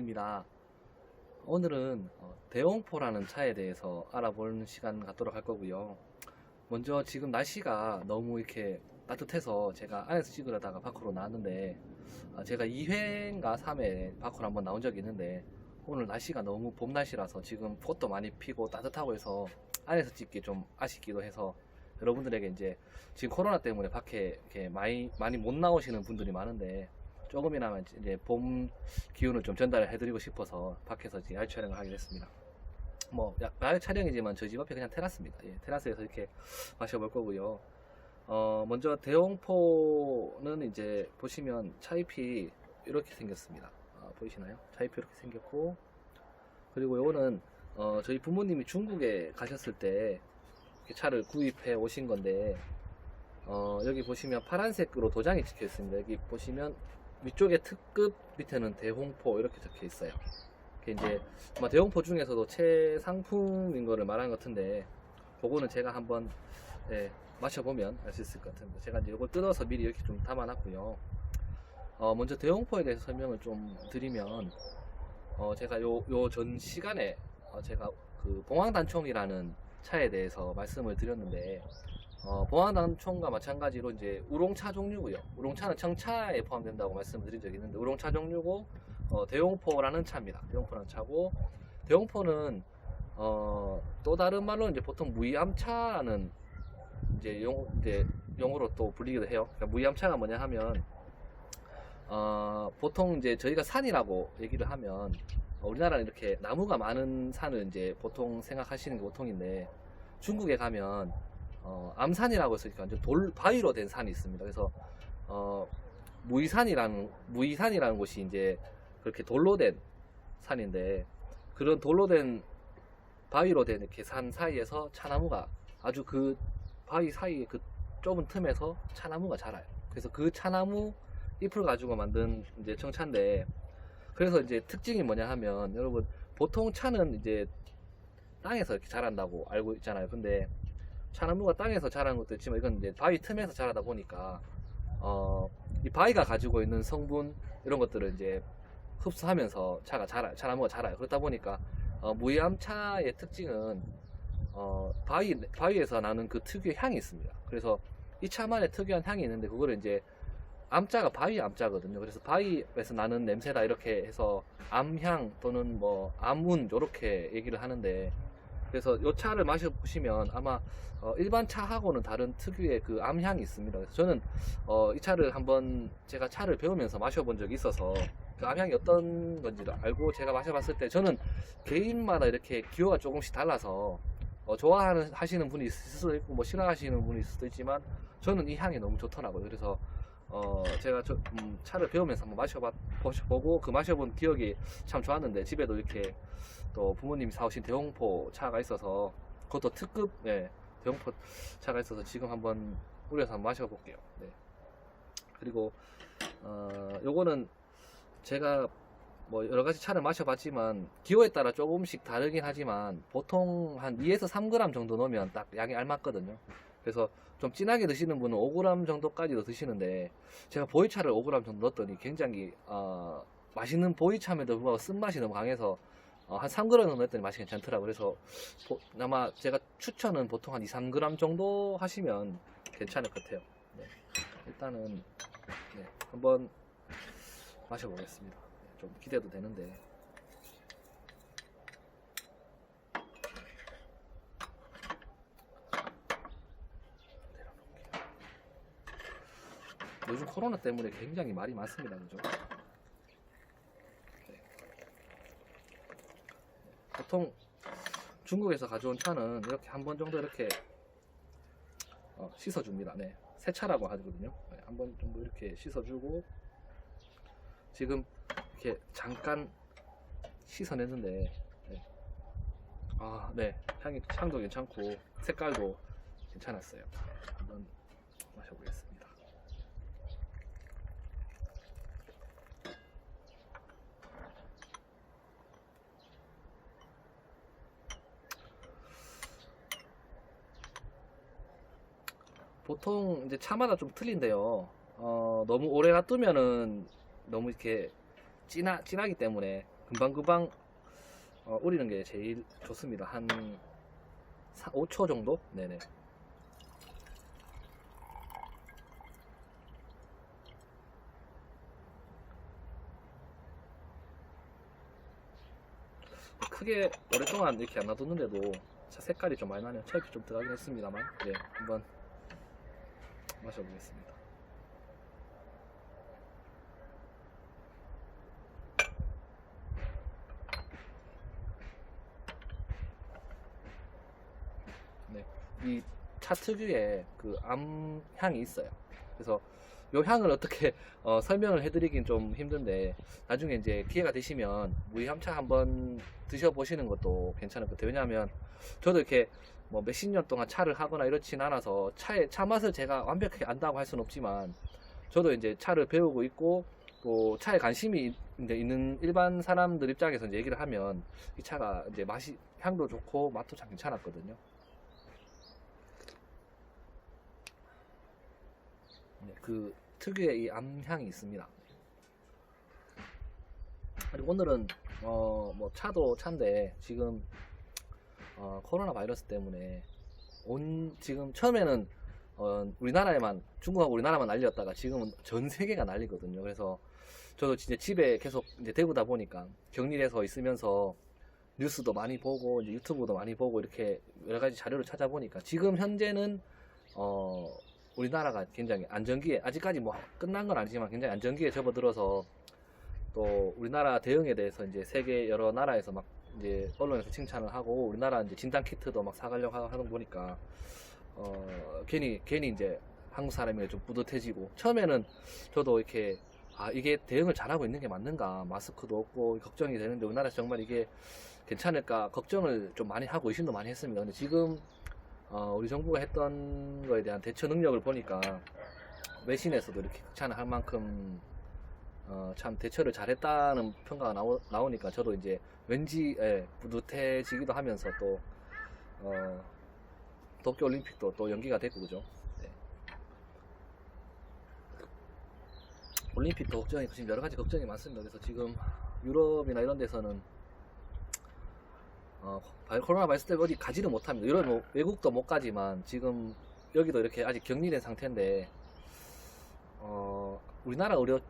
부모입니다. 오늘은 대홍포라는 차에 대해서 알아보는 시간 갖도록 할 거고요. 먼저 지금 날씨가 너무 이렇게 따뜻해서 제가 안에서 찍으려다가 밖으로 나왔는데, 제가 2회인가 3회 밖으로 한번 나온 적이 있는데, 오늘 날씨가 너무 봄 날씨라서 지금 꽃도 많이 피고 따뜻하고 해서 안에서 찍기 좀 아쉽기도 해서 여러분들에게 이제 지금 코로나 때문에 밖에 이렇게 많이 못 나오시는 분들이 많은데, 조금이나마 이제 봄 기운을 좀 전달을 해드리고 싶어서 밖에서 이제 야외 촬영을 하게 됐습니다. 뭐 야외 촬영이지만 저희 집 앞에 그냥 테라스입니다. 예, 테라스에서 이렇게 마셔볼 거고요. 먼저 대홍포는 이제 보시면 차잎이 이렇게 생겼습니다. 보이시나요? 차잎이 이렇게 생겼고, 그리고 요거는 저희 부모님이 중국에 가셨을 때 이렇게 차를 구입해 오신 건데, 여기 보시면 파란색으로 도장이 찍혀 있습니다. 여기 보시면 위쪽에 특급, 밑에는 대홍포 이렇게 적혀 있어요. 이게 이제 아마 대홍포 중에서도 최상품인 거를 말하는 것 같은데, 그거는 제가 한번 마셔보면 알 수 있을 것 같은데, 제가 이제 이걸 뜯어서 미리 이렇게 좀 담아놨고요. 먼저 대홍포에 대해서 설명을 좀 드리면, 제가 요 전 시간에 제가 그 봉황단총이라는 차에 대해서 말씀을 드렸는데, 봉황단총과 마찬가지로 이제 우롱차 종류고요. 우롱차는 청차에 포함된다고 말씀을 드린 적이 있는데, 우롱차 종류고, 대홍포라는 차입니다. 대홍포라는 차고, 대홍포는 또 다른 말로 이제 보통 무이암차는 이제 용어로 또 불리기도 해요. 그러니까 무이암차가 뭐냐 하면, 보통 이제 저희가 산이라고 얘기를 하면, 우리나라는 이렇게 나무가 많은 산을 이제 보통 생각하시는 게 보통인데, 중국에 가면 암산이라고 해서 완전 바위로 된 산이 있습니다. 그래서 무이산이라는 곳이 이제 그렇게 돌로 된 산인데, 그런 돌로 된 바위로 된 이렇게 산 사이에서 차나무가, 아주 그 바위 사이에 그 좁은 틈에서 차나무가 자라요. 그래서 그 차나무 잎을 가지고 만든 이제 청차인데, 그래서 이제 특징이 뭐냐 하면, 여러분 보통 차는 이제 땅에서 이렇게 자란다고 알고 있잖아요. 근데 차나무가 땅에서 자라는 것도 있지만, 이건 이제 바위 틈에서 자라다 보니까 이 바위가 가지고 있는 성분 이런 것들을 이제 흡수하면서 차나무가 자라요. 그렇다 보니까 무이암차의 특징은 바위에서 나는 그 특유의 향이 있습니다. 그래서 이 차만의 특유한 향이 있는데, 그거를 이제 암자가 바위 암자거든요. 그래서 바위에서 나는 냄새다 이렇게 해서 암향 또는 뭐 암운 이렇게 얘기를 하는데, 그래서 이 차를 마셔보시면 아마 일반 차하고는 다른 특유의 그 암향이 있습니다. 그래서 저는 이 차를 한번 제가 차를 배우면서 마셔본 적이 있어서 그 암향이 어떤 건지를 알고 제가 마셔봤을 때, 저는 개인마다 이렇게 기호가 조금씩 달라서 좋아하시는 분이 있을 수도 있고 뭐 싫어하시는 분이 있을 수도 있지만, 저는 이 향이 너무 좋더라고요. 그래서 제가 차를 배우면서 한번 마셔보고 그 마셔본 기억이 참 좋았는데, 집에도 이렇게 또 부모님이 사오신 대홍포 차가 있어서, 그것도 특급 대홍포 차가 있어서 지금 한번 우려서 한번 마셔볼게요. 네. 그리고 요거는 제가 뭐 여러가지 차를 마셔봤지만 기호에 따라 조금씩 다르긴 하지만, 보통 한 2에서 3g 정도 넣으면 딱 양이 알맞거든요. 그래서 좀 진하게 드시는 분은 5g 정도까지도 드시는데, 제가 보이차를 5g 정도 넣었더니 굉장히 맛있는 보이차임에도 불구하고 쓴맛이 너무 강해서 한 3g 정도 넣었더니 맛이 괜찮더라고요. 그래서 아마 제가 추천은 보통 한 2, 3g 정도 하시면 괜찮을 것 같아요. 네. 일단은 한번 마셔보겠습니다. 좀 기대도 되는데. 요즘 코로나 때문에 굉장히 말이 많습니다. 그죠? 네. 보통 중국에서 가져온 차는 이렇게 한 번 정도 이렇게 씻어줍니다. 네. 세차라고 하거든요. 네. 한 번 정도 이렇게 씻어주고, 지금 이렇게 잠깐 씻어냈는데, 향도 괜찮고 색깔도 괜찮았어요. 한번 마셔보겠습니다. 보통 이제 차마다 좀 틀린데요. 너무 오래 놔두면은 너무 이렇게 진하기 때문에 금방금방 우리는 게 제일 좋습니다. 한 5초 정도? 네네. 크게 오랫동안 이렇게 안 놔뒀는데도 차 색깔이 좀 많이 나네요. 철기 좀 들어가긴 했습니다만, 네, 한번 마셔보겠습니다. 네, 이 차 특유의 그 암향이 있어요. 그래서 요 향을 어떻게 설명을 해드리긴 좀 힘든데, 나중에 이제 기회가 되시면 무이함차 한번 드셔보시는 것도 괜찮을 것 같아요. 왜냐하면 저도 이렇게 뭐 몇십 년 동안 차를 하거나 이렇진 않아서 차 맛을 제가 완벽하게 안다고 할 수는 없지만, 저도 이제 차를 배우고 있고 또 차에 관심이 이제 있는 일반 사람들 입장에서 이제 얘기를 하면 이 차가 이제 맛이, 향도 좋고 맛도 참 괜찮았거든요. 네, 그 특유의 이 암향이 있습니다. 그리고 오늘은 뭐 차도 차인데 지금 코로나 바이러스 때문에 지금 처음에는 우리나라에만, 중국하고 우리나라만 난리였다가 지금은 전 세계가 난리거든요. 그래서 저도 진짜 집에 계속 이제 대구다 보니까 격리돼서 있으면서 뉴스도 많이 보고 이제 유튜브도 많이 보고 이렇게 여러 가지 자료를 찾아보니까 지금 현재는 어 우리나라가 굉장히 안정기에, 아직까지 뭐 끝난 건 아니지만 굉장히 안정기에 접어들어서, 또 우리나라 대응에 대해서 이제 세계 여러 나라에서 막 이제 언론에서 칭찬을 하고, 우리나라 이제 진단 키트도 막 사가려고 하는 거 보니까 괜히 이제 한국 사람이 좀 뿌듯해지고, 처음에는 저도 이렇게 이게 대응을 잘하고 있는 게 맞는가, 마스크도 없고 걱정이 되는데 우리나라에서 정말 이게 괜찮을까 걱정을 좀 많이 하고 의심도 많이 했습니다. 근데 지금 우리 정부가 했던 거에 대한 대처 능력을 보니까 외신에서도 이렇게 극찬을 할 만큼 참 대처를 잘했다는 평가가 나오니까 저도 이제 왠지 뿌듯해지기도 하면서, 또 도쿄올림픽도 또 연기가 됐고 그죠. 네. 올림픽도 걱정이, 지금 여러 가지 걱정이 많습니다. 그래서 지금 유럽이나 이런 데서는 코로나 바이러스 때문에 어디 가지를 못합니다. 유럽 뭐 외국도 못 가지만 지금 여기도 이렇게 아직 격리된 상태인데, 우리나라 의료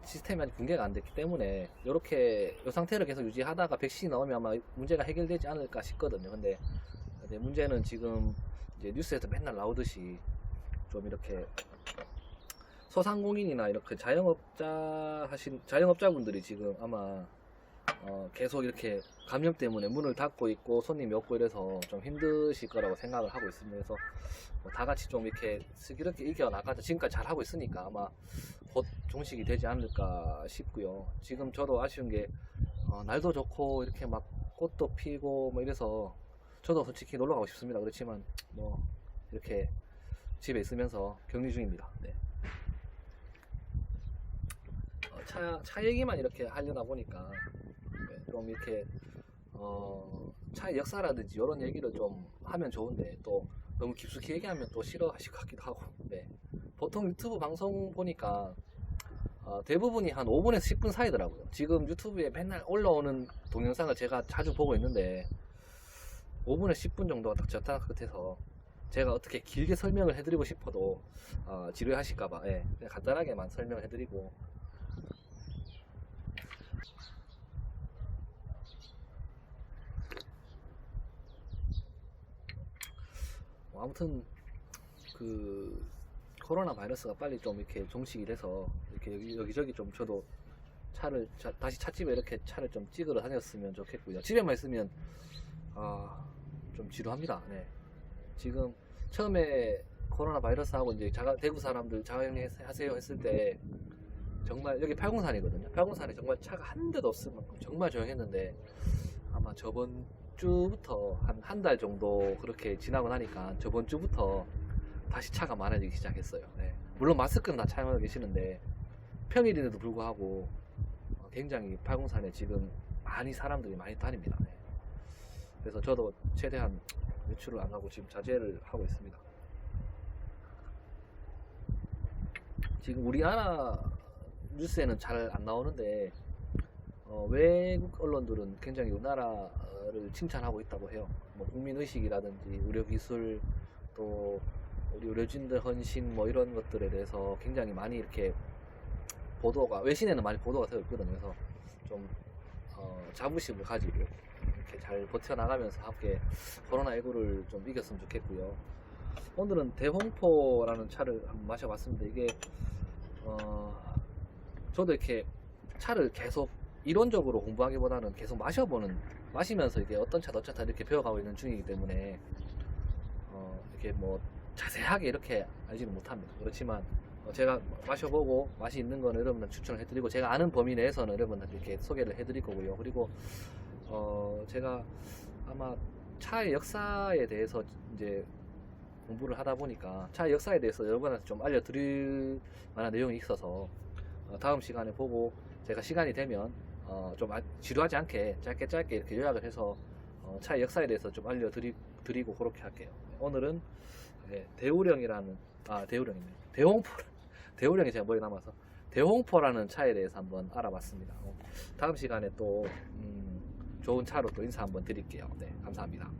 시스템이 아직 붕괴가 안 됐기 때문에 이렇게 이 상태를 계속 유지하다가 백신이 나오면 아마 문제가 해결되지 않을까 싶거든요. 근데 문제는 지금 이제 뉴스에서 맨날 나오듯이 좀 이렇게 소상공인이나 이렇게 자영업자분들이 지금 아마 계속 이렇게 감염 때문에 문을 닫고 있고 손님이 없고 이래서 좀 힘드실 거라고 생각을 하고 있습니다. 그래서 다 같이 좀 이렇게 슬기롭게 이겨나가자. 지금까지 잘 하고 있으니까 아마 곧 종식이 되지 않을까 싶고요. 지금 저도 아쉬운 게 날도 좋고 이렇게 막 꽃도 피고 뭐 이래서 저도 솔직히 놀러 가고 싶습니다. 그렇지만 뭐 이렇게 집에 있으면서 격리 중입니다. 네. 차 얘기만 이렇게 하려다 보니까 좀 이렇게 차의 역사라든지 이런 얘기를 좀 하면 좋은데 또 너무 깊숙이 얘기하면 또 싫어하실 것 같기도 하고. 네. 보통 유튜브 방송 보니까 대부분이 한 5분에서 10분 사이더라고요. 지금 유튜브에 맨날 올라오는 동영상을 제가 자주 보고 있는데 5분에서 10분 정도가 딱 적당한 것 같아서, 제가 어떻게 길게 설명을 해드리고 싶어도 지루하실까봐 그냥 간단하게만 설명을 해드리고. 아무튼 그 코로나 바이러스가 빨리 좀 이렇게 종식이 돼서 이렇게 여기저기 좀 저도 다시 찻집에 이렇게 차를 좀 찍으러 다녔으면 좋겠고요. 집에만 있으면 좀 지루합니다. 네. 지금 처음에 코로나 바이러스하고 이제 대구 사람들 자가격리 하세요 했을 때 정말 여기 팔공산이거든요. 팔공산에 정말 차가 한 대도 없을 만큼 정말 조용했는데, 아마 저번 주부터 한 달 정도 그렇게 지나고 나니까 저번 주부터 다시 차가 많아지기 시작했어요. 네. 물론 마스크는 다 착용하고 계시는데 평일인데도 불구하고 굉장히 팔공산에 지금 사람들이 많이 다닙니다. 네. 그래서 저도 최대한 외출을 안 하고 지금 자제를 하고 있습니다. 지금 우리나라 뉴스에는 잘 안 나오는데 외국 언론들은 굉장히 우리나라를 칭찬하고 있다고 해요. 뭐 국민의식이라든지 의료기술, 또 우리 의료진들 헌신 뭐 이런 것들에 대해서 굉장히 많이 이렇게 보도가, 외신에는 많이 보도가 되어 있거든요. 그래서 좀 자부심을 가지고 이렇게 잘 버텨나가면서 함께 코로나19를 좀 이겼으면 좋겠고요. 오늘은 대홍포라는 차를 한번 마셔봤습니다. 이게 저도 이렇게 차를 계속 이론적으로 공부하기보다는 계속 마시면서 이게 어떤 차다 어쩌다 이렇게 배워가고 있는 중이기 때문에 이렇게 뭐 자세하게 이렇게 알지는 못합니다. 그렇지만 제가 마셔보고 맛이 있는 거는 여러분들 추천을 해드리고, 제가 아는 범위 내에서는 여러분들 이렇게 소개를 해드릴 거고요. 그리고 제가 아마 차의 역사에 대해서 이제 공부를 하다 보니까 차의 역사에 대해서 여러분한테 좀 알려드릴 만한 내용이 있어서 다음 시간에 보고 제가 시간이 되면 좀 지루하지 않게 짧게 이렇게 요약을 해서 차의 역사에 대해서 좀 알려드리고 그렇게 할게요. 오늘은 대우령이라는, 대우령이네, 대우령이 제가 머리에 남아서 대홍포라는 차에 대해서 한번 알아봤습니다. 다음 시간에 또 좋은 차로 또 인사 한번 드릴게요. 네, 감사합니다.